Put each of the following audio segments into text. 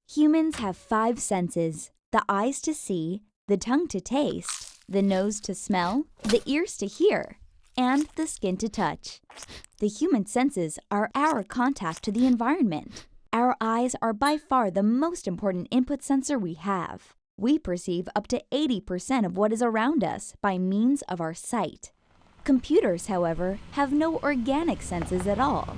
Humans have 5 senses: the eyes to see, the tongue to taste, the nose to smell, the ears to hear, and the skin to touch. The human senses are our contact to the environment. Our eyes are by far the most important input sensor we have. We perceive up to 80% of what is around us by means of our sight. Computers, however, have no organic senses at all.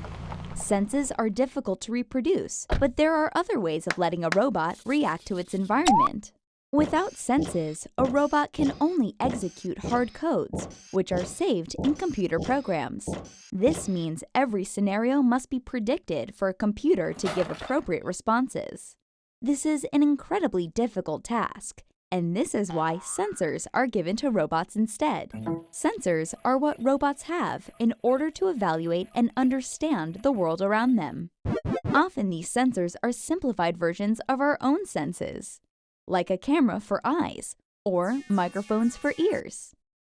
Senses are difficult to reproduce, but there are other ways of letting a robot react to its environment. Without senses, a robot can only execute hard codes, which are saved in computer programs. This means every scenario must be predicted for a computer to give appropriate responses. This is an incredibly difficult task, and this is why sensors are given to robots instead. Sensors are what robots have in order to evaluate and understand the world around them. Often these sensors are simplified versions of our own senses, like a camera for eyes or microphones for ears.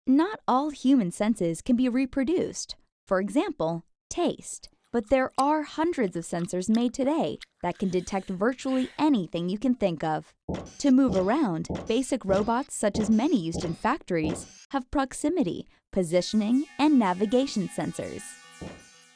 Not all human senses can be reproduced. For example, taste. But there are hundreds of sensors made today that can detect virtually anything you can think of. To move around, basic robots such as many used in factories have proximity, positioning, and navigation sensors.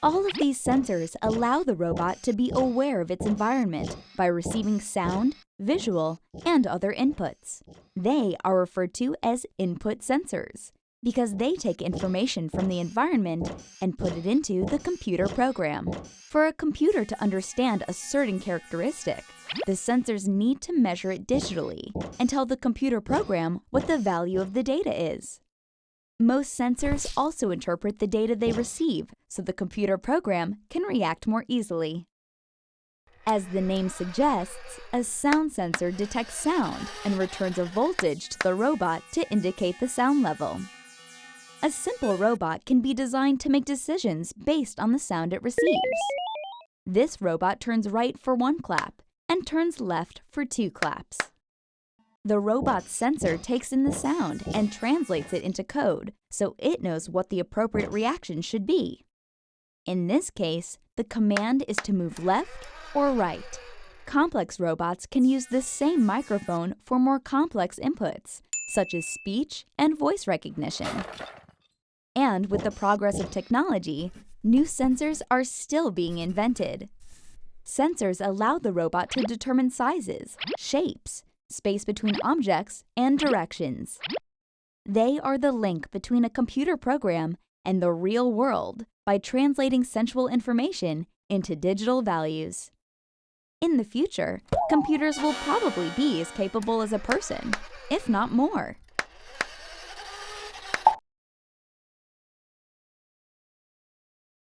All of these sensors allow the robot to be aware of its environment by receiving sound, visual, and other inputs. They are referred to as input sensors, because they take information from the environment and put it into the computer program. For a computer to understand a certain characteristic, the sensors need to measure it digitally and tell the computer program what the value of the data is. Most sensors also interpret the data they receive so the computer program can react more easily. As the name suggests, a sound sensor detects sound and returns a voltage to the robot to indicate the sound level. A simple robot can be designed to make decisions based on the sound it receives. This robot turns right for 1 clap and turns left for 2 claps. The robot's sensor takes in the sound and translates it into code so it knows what the appropriate reaction should be. In this case, the command is to move left or right. Complex robots can use this same microphone for more complex inputs, such as speech and voice recognition. And with the progress of technology, new sensors are still being invented. Sensors allow the robot to determine sizes, shapes, space between objects, and directions. They are the link between a computer program and the real world by translating sensual information into digital values. In the future, computers will probably be as capable as a person, if not more.